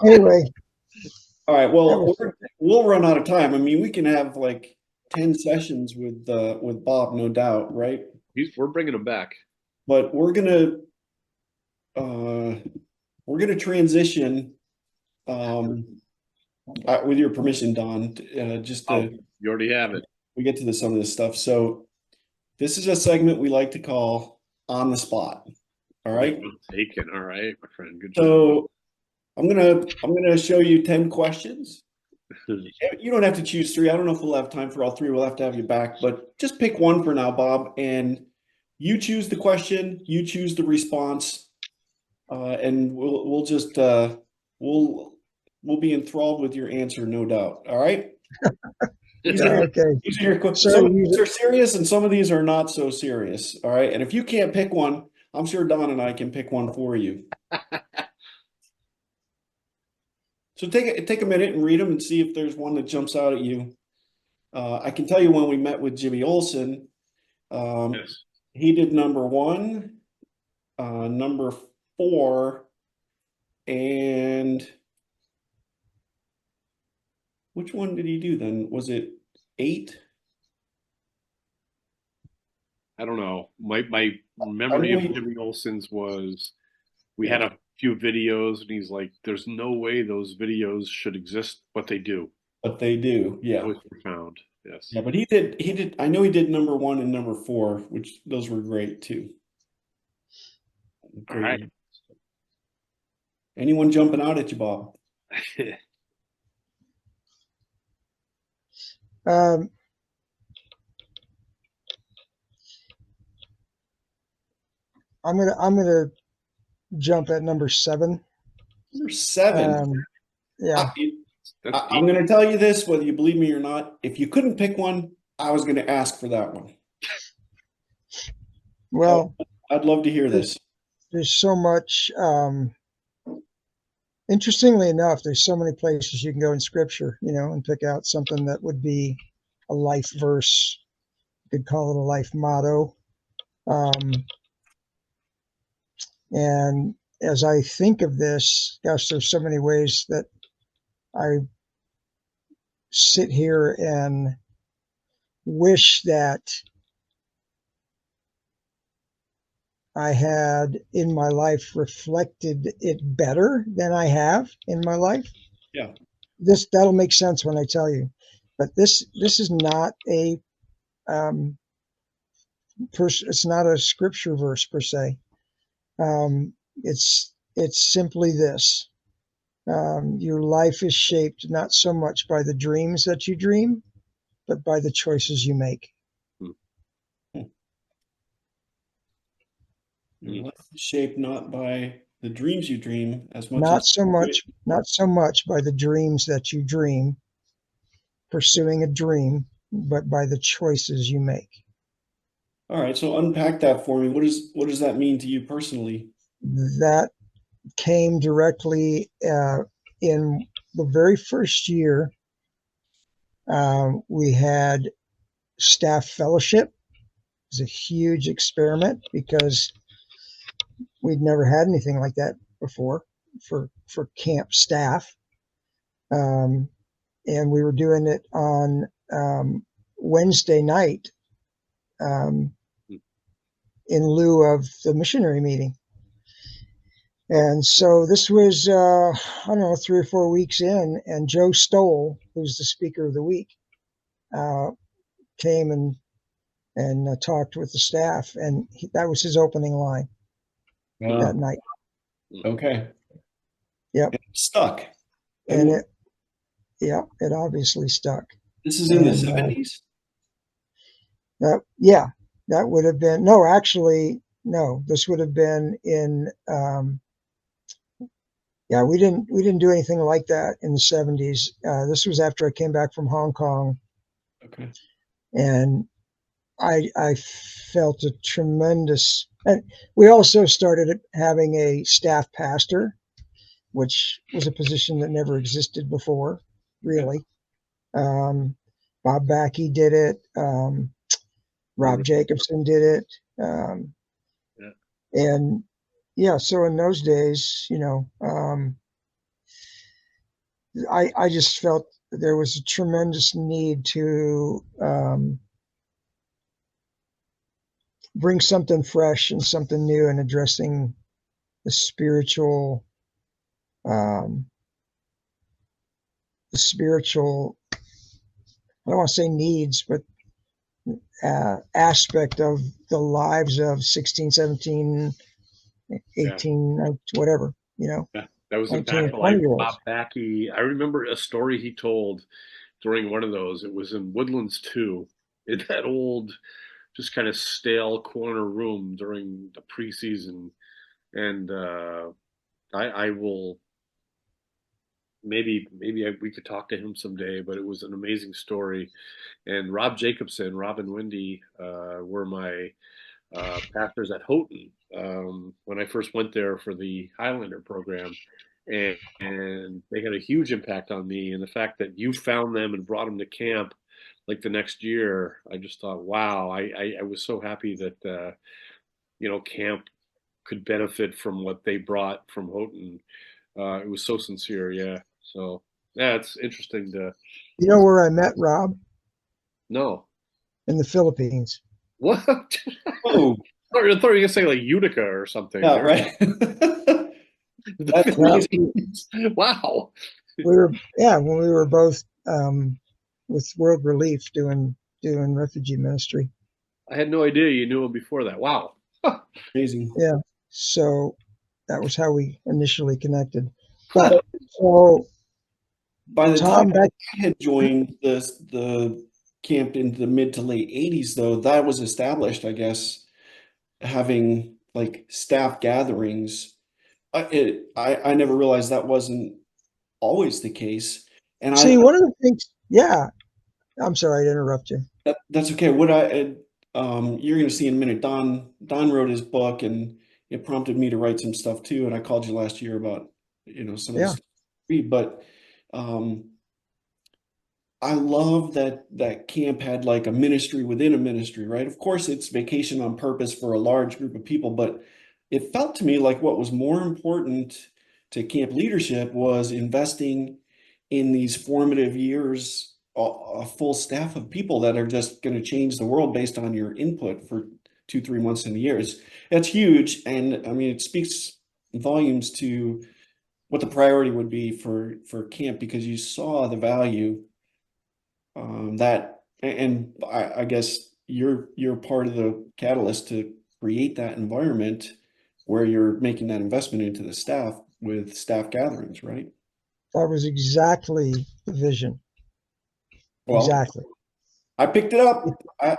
Anyway, All right. that Well, was we'll run out of time. I mean, we can have like 10 sessions with Bob, no doubt, right? We're bringing him back. But uh, we're gonna transition, with your permission, Don, just Oh, to you already have it. we get to some of this stuff. So this is a segment we like to call on the spot. All right. Taken. All right, my friend. Good job. So I'm gonna show you 10 questions. You don't have to choose three. I don't know if we'll have time for all three. We'll have to have you back, but just pick one for now, Bob. And you choose the question, you choose the response, and we'll just we'll be enthralled with your answer, no doubt. All right. yeah, okay. So Some of these are serious and some of these are not so serious. All right. And if you can't pick one, I'm sure Don and I can pick one for you. So take a minute and read them and see if there's one that jumps out at you. I can tell you when we met with Jimmy Olsen, Yes. he did number one, number four, and which one did he do then? Was it 8? I don't know. My memory of Jimmy Olsen's was we had a few videos, and he's like, "There's no way those videos should exist, but they do." But they do, yeah. That was profound. Yes. Yeah, but he did. I know he did number one and number four, which those were great too. All right. Anyone jumping out at you, Bob? I'm gonna jump at number 7. Number 7. Yeah. I'm going to tell you this, whether you believe me or not. If you couldn't pick one, I was going to ask for that one. Well, I'd love to hear this. There's so much. Interestingly enough, there's so many places you can go in Scripture, and pick out something that would be a life verse. You could call it a life motto. And as I think of this, gosh, there's so many ways that I sit here and wish that I had in my life reflected it better than I have in my life. Yeah. That'll make sense when I tell you. But this is not a it's not a scripture verse per se. It's simply this. Your life is shaped not so much by the dreams that you dream, but by the choices you make. Your life is shaped not by the dreams you dream as much not so much by the dreams that you dream, pursuing a dream, but by the choices you make. All right, so unpack that for me. What does that mean to you personally? That came directly in the very first year. We had staff fellowship. It was a huge experiment because we'd never had anything like that before for camp staff. And we were doing it on Wednesday night in lieu of the missionary meeting. And so this was, I don't know, 3 or 4 weeks in, and Joe Stoll, who's the speaker of the week, came and talked with the staff, and that was his opening line that night. Okay. Yep. It stuck. And it obviously stuck. This is in the 70s? Yeah, that would have been, no, actually, no, this would have been in, yeah, we didn't do anything like that in the 70s. This was after I came back from Hong Kong. Okay. And I felt a tremendous, and we also started having a staff pastor, which was a position that never existed before, really. Bob Backey did it. Rob Jacobson did it. And yeah, so in those days, I just felt there was a tremendous need to bring something fresh and something new and addressing the spiritual, um, I don't want to say needs, but aspect of the lives of 16, 17, 18, whatever, Yeah, that was 19 and impactful. 20 year Bob olds. Backey, I remember a story he told during one of those. It was in Woodlands 2, in that old, just kind of stale corner room during the preseason. And I will we could talk to him someday, but it was an amazing story. And Rob and Wendy were my pastors at Houghton when I first went there for the Highlander program. And they had a huge impact on me. And the fact that you found them and brought them to camp like the next year, I just thought, wow, I was so happy that, camp could benefit from what they brought from Houghton. It was so sincere. Yeah. So, yeah, it's interesting to You know where I met Rob? know. In the Philippines. What? Oh, I thought you were going to say like Utica or something. yeah, right. That's Yeah, amazing. Wow. when we were both with World Relief doing refugee ministry. I had no idea you knew him before that. Wow. Amazing. Yeah, so that was how we initially connected. But so By the Tom, time I had joined the camp in the mid to late 80s, though, that was established, I guess, having like staff gatherings. I never realized that wasn't always the case. And see, one of the things, yeah, I'm sorry to interrupt you. that's okay. You're going to see in a minute. Don wrote his book, and it prompted me to write some stuff too. And I called you last year about some of the Yeah, stuff to read, but I love that camp had like a ministry within a ministry, right? Of course, it's vacation on purpose for a large group of people, but it felt to me like what was more important to camp leadership was investing in these formative years, a full staff of people that are just going to change the world based on your input for 2, 3 months in the years. That's huge. And I mean, it speaks volumes to what the priority would be for camp, because you saw the value and I guess you're part of the catalyst to create that environment where you're making that investment into the staff with staff gatherings, right? that was exactly the vision. Well, Exactly. I picked it up.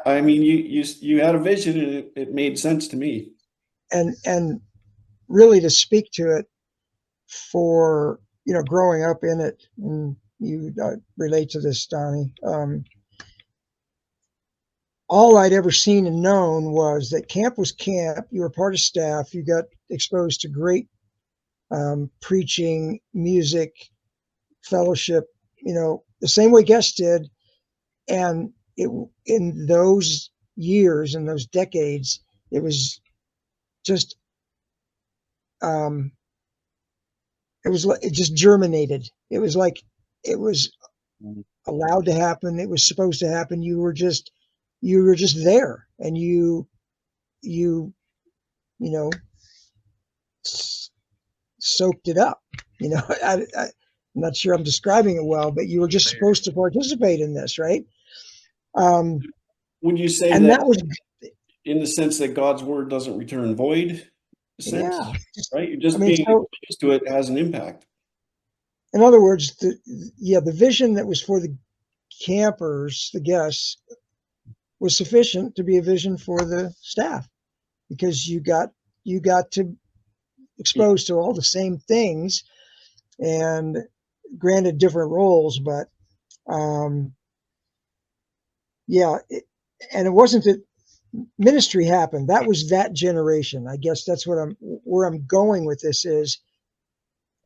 I mean, you had a vision, and it made sense to me. And really to speak to it for, growing up in it, and you relate to this, Donnie. All I'd ever seen and known was that camp was camp. You were part of staff. You got exposed to great preaching, music, fellowship, the same way guests did. And in those years, in those decades, it was just, it just germinated. It was like, it was allowed to happen. It was supposed to happen. You were just there, and you know, soaked it up. I'm not sure I'm describing it well, but you were just supposed to participate in this, right? Would you say And that that was, in the sense that God's word doesn't return void, sense, yeah. right? You're I just mean, being so exposed to it has an impact. in other words, the vision that was for the campers, the guests, was sufficient to be a vision for the staff, because you got to exposed to all the same things, and granted different roles, but and it wasn't that ministry happened. That was that generation. I guess that's where I'm going with this, is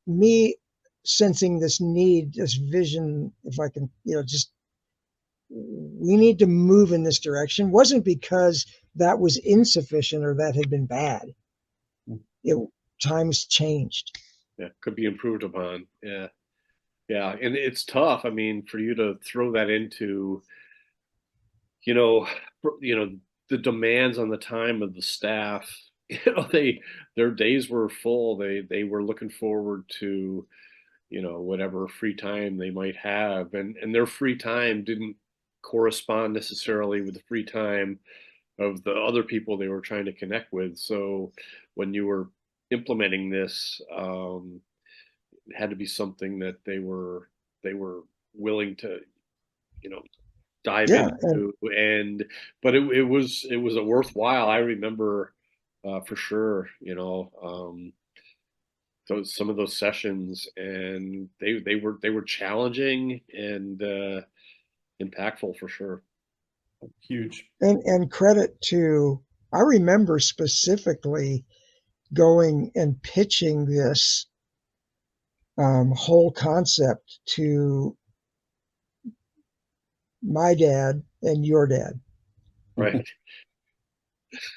me sensing this need, this vision, if I can, just, we need to move in this direction. Wasn't because that was insufficient or that had been bad. Times changed. Yeah, could be improved upon. Yeah. Yeah, and it's tough. I mean, for you to throw that into, you know, the demands on the time of the staff. Their days were full. They were looking forward to, whatever free time they might have, and their free time didn't correspond necessarily with the free time of the other people they were trying to connect with. So when you were implementing this, it had to be something that they were willing to, you know, dive Yeah, and into, and but it was a worthwhile. I remember for sure, those some of those sessions, and they were challenging and impactful for sure. Huge. and credit to, I remember specifically going and pitching this whole concept to my dad and your dad. Right.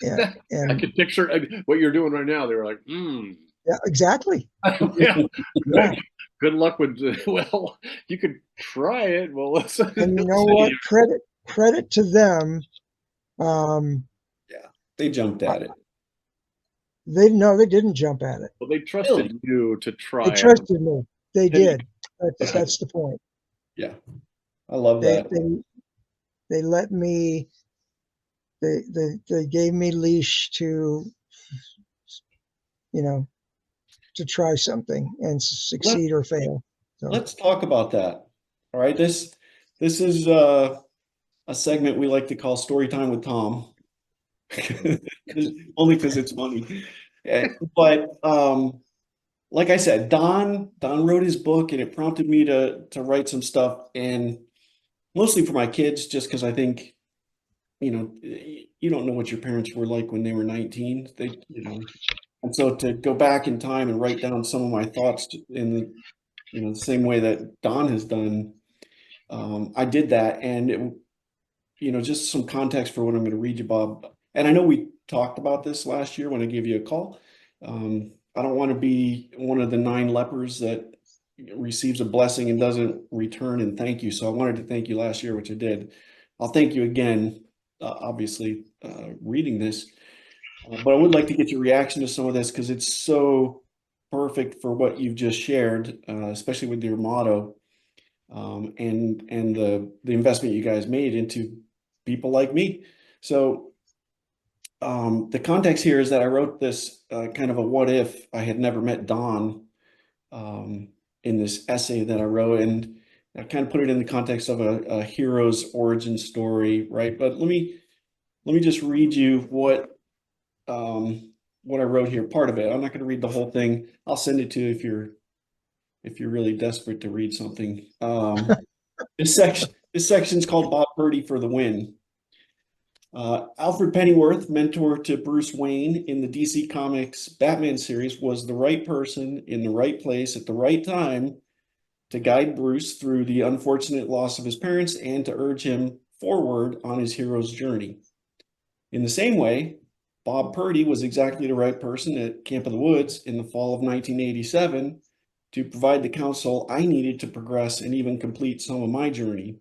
Yeah, I and could picture what you're doing right now. They were like, yeah, exactly. yeah, Yeah, good luck with, well, you could try it. Well, let's, and you let's know see. what? Credit to them. Um, Yeah, they jumped at it. they no, they didn't jump at it. Well, they Really? trusted you to They try it. trusted me. They did. That's the point. Yeah, I love They that. they they let me. They gave me leash to, you know, to try something and Let, succeed or fail. So let's talk about that. All right, this is a segment we like to call Story Time with Tom. Only because it's funny. But like I said, Don wrote his book, and it prompted me to write some stuff, and mostly for my kids, just because I think, you don't know what your parents were like when they were 19. And so to go back in time and write down some of my thoughts in the same way that Don has done, I did that, and just some context for what I'm going to read you, Bob. And I know we talked about this last year when I gave you a call. I don't want to be one of the 9 lepers that receives a blessing and doesn't return and thank you. So I wanted to thank you last year, which I did. I'll thank you again, obviously, reading this. But I would like to get your reaction to some of this because it's so perfect for what you've just shared, especially with your motto, and the investment you guys made into people like me. So the context here is that I wrote this kind of a what if I had never met Don, in this essay that I wrote, and I kind of put it in the context of a hero's origin story, right? But let me just read you what I wrote here, part of it. I'm not going to read the whole thing. I'll send it to you if you're really desperate to read something. This section is called Bob Purdy for the Win. Alfred Pennyworth, mentor to Bruce Wayne in the DC Comics Batman series, was the right person in the right place at the right time to guide Bruce through the unfortunate loss of his parents and to urge him forward on his hero's journey. In the same way, Bob Purdy was exactly the right person at Camp of the Woods in the fall of 1987 to provide the counsel I needed to progress and even complete some of my journey.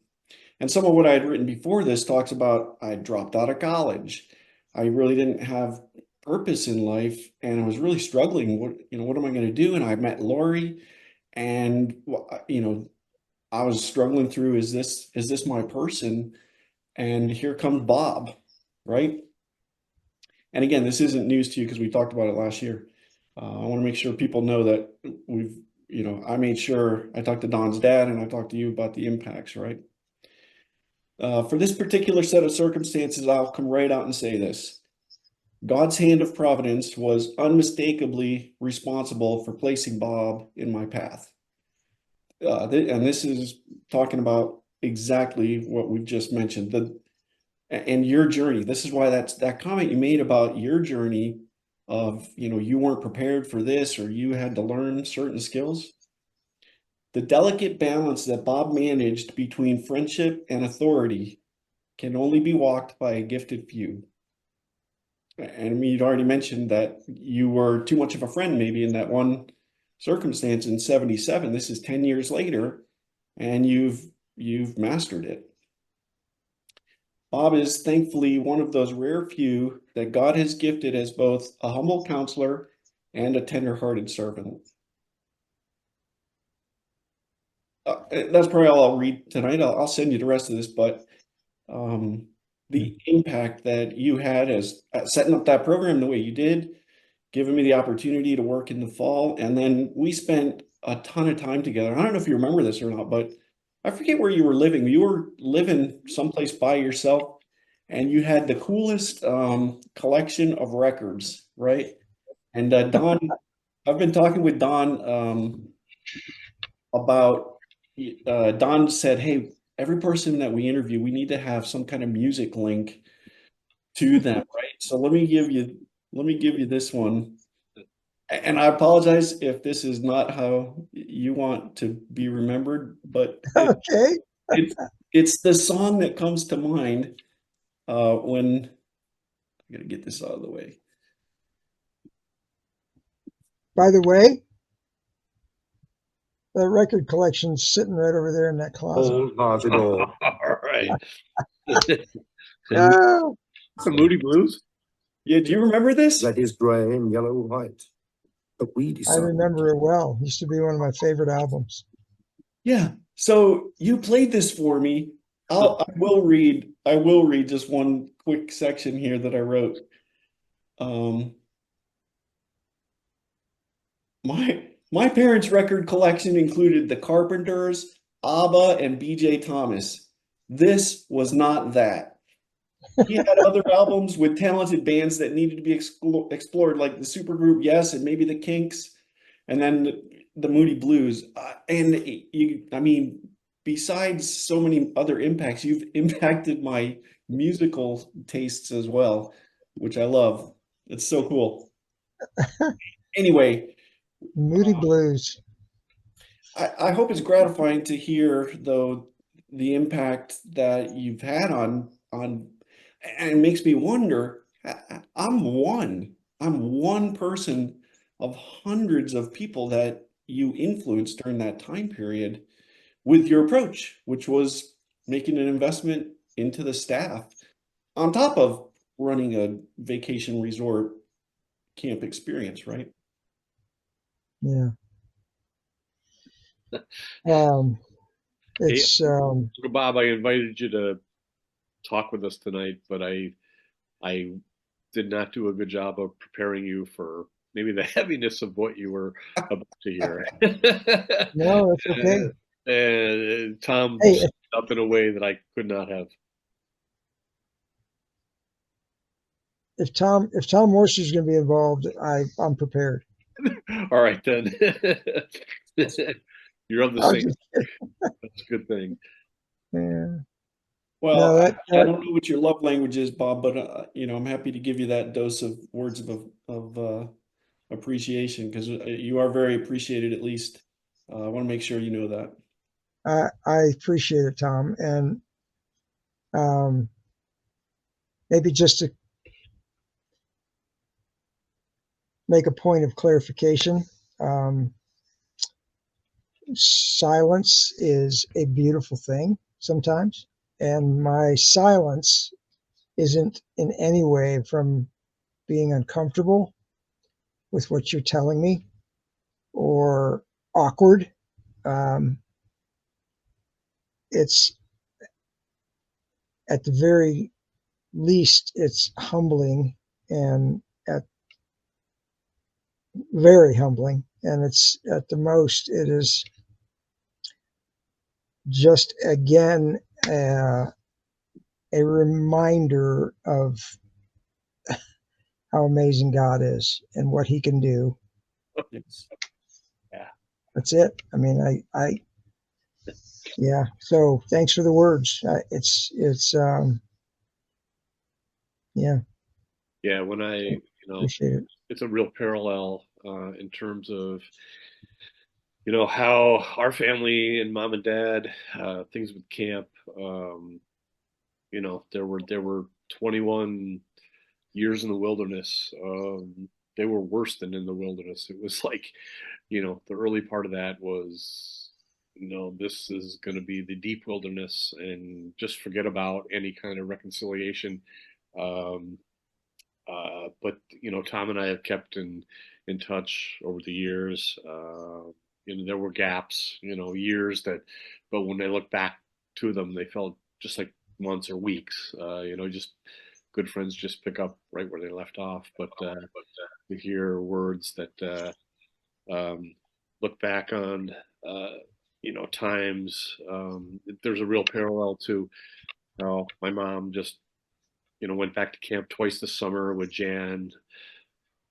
And some of what I had written before this talks about I dropped out of college. I really didn't have purpose in life, and I was really struggling. What am I going to do? And I met Lori, and I was struggling through, is this my person? And here comes Bob, right? And again, this isn't news to you because we talked about it last year. I want to make sure people know that I made sure I talked to Don's dad and I talked to you about the impacts, right? For this particular set of circumstances, I'll come right out and say this. God's hand of providence was unmistakably responsible for placing Bob in my path. And this is talking about exactly what we've just mentioned, and your journey. This is why that comment you made about your journey of, you weren't prepared for this or you had to learn certain skills. The delicate balance that Bob managed between friendship and authority can only be walked by a gifted few. And you'd already mentioned that you were too much of a friend maybe in that one circumstance in 77. This is 10 years later, and you've mastered it. Bob is thankfully one of those rare few that God has gifted as both a humble counselor and a tender-hearted servant. That's probably all I'll read tonight. I'll send you the rest of this, but the impact that you had as setting up that program the way you did, giving me the opportunity to work in the fall, and then we spent a ton of time together. I don't know if you remember this or not, but I forget where you were living. You were living someplace by yourself, and you had the coolest collection of records, right? And Don, I've been talking with Don about. Don said, "Hey, every person that we interview, we need to have some kind of music link to them, right? So let me give you this one." And I apologize if this is not how you want to be remembered, but Okay. it's the song that comes to mind when I gotta get this out of the way. By the way, the record collection's sitting right over there in that closet. Wholehearted all. All right. Oh, The Moody Blues? Yeah, do you remember this? That is grey and yellow white. But we I decided. remember it well. Used to be one of my favorite albums. Yeah. So you played this for me. I will read just one quick section here that I wrote. My parents' record collection included the Carpenters, ABBA, and B.J. Thomas. This was not that. He had other albums with talented bands that needed to be explored, like the supergroup Yes and maybe the Kinks, and then the Moody Blues. I mean, besides so many other impacts, you've impacted my musical tastes as well, which I love. It's so cool. Anyway, Moody Blues. I hope it's gratifying to hear, though, the impact that you've had on, and it makes me wonder, I'm one person of hundreds of people that you influenced during that time period with your approach, which was making an investment into the staff on top of running a vacation resort camp experience, right? Yeah. It's Uncle Bob, I invited you to talk with us tonight, but I did not do a good job of preparing you for maybe the heaviness of what you were about to hear. no, it's okay. And Tom Hey, set up in a way that I could not have. if Tom Morse is going to be involved, I'm prepared. All right, then. You're of the I'll same. just- That's a good thing. yeah. Well, No, I don't know what your love language is, Bob, but I'm happy to give you that dose of words of appreciation, because you are very appreciated. At least I want to make sure you know that. I appreciate it, Tom, and maybe just to make a point of clarification. Silence is a beautiful thing sometimes, and my silence isn't in any way from being uncomfortable with what you're telling me or awkward. It's at the very least, it's humbling and very humbling, and it's at the most, it is just again a reminder of how amazing God is and what He can do. Yes. Yeah. That's it. I mean, yeah. So thanks for the words. Yeah. Yeah, when Appreciate it. it's a real parallel in terms of how our family and mom and dad, things with camp. There were 21 years in the wilderness, they were worse than in the wilderness. It was like, the early part of that was, this is going to be the deep wilderness, and just forget about any kind of reconciliation. But Tom and I have kept in touch over the years. There were gaps, years but when they look back to them, they felt just like months or weeks. Just good friends just pick up right where they left off. But to hear words that look back on, times, there's a real parallel to how my mom just went back to camp twice this summer with Jan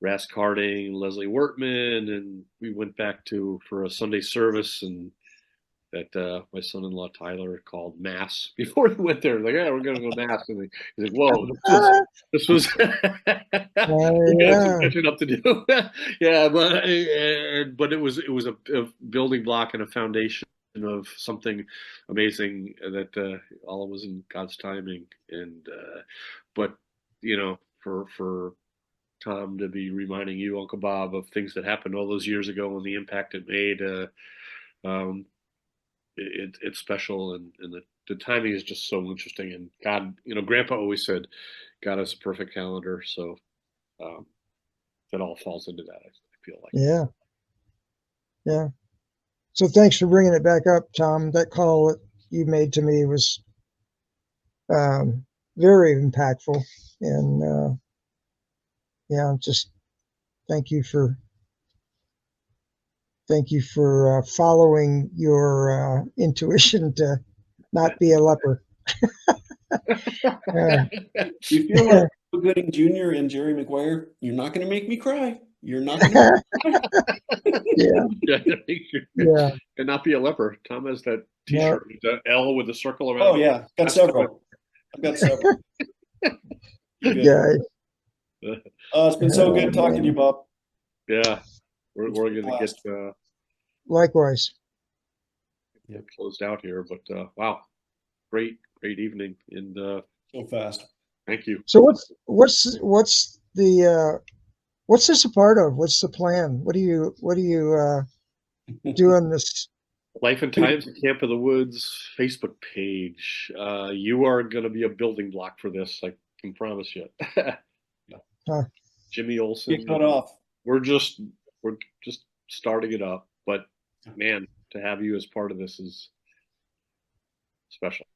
Rask Harding, Leslie Wortman, and we went back for a Sunday service, and that my son-in-law Tyler called Mass before he went there. Like, yeah, we're gonna go Mass, and he's like, "Whoa, this was we got some Yeah. catching up to do." Yeah, but it was a building block and a foundation of something amazing that all was in God's timing, and but for Tom to be reminding you, Uncle Bob, of things that happened all those years ago and the impact it made. It's special, and the timing is just so interesting. And God, Grandpa always said, God has a perfect calendar. So that all falls into that, I feel like. Yeah. Yeah. So thanks for bringing it back up, Tom. That call that you made to me was very impactful. And yeah, just thank you for following your intuition to not be a leper. You feel like Joe Gooding Jr. and Jerry Maguire? You're not going to make me cry. You're not going to make me cry. Yeah. Yeah. And not be a leper. Tom has that T-shirt, the L with the circle around. Oh yeah, got several. I've got several. Good guy. It's been so good talking to you, Bob. Yeah, we're going to get Likewise. closed out here, but wow, great evening, and So fast. thank you. So what's this a part of? What's the plan? What do you do on this? Life and Times at Camp of the Woods Facebook page. You are going to be a building block for this. I can promise you. Jimmy Olsen. Get cut off. We're just starting it up, but man, to have you as part of this is special.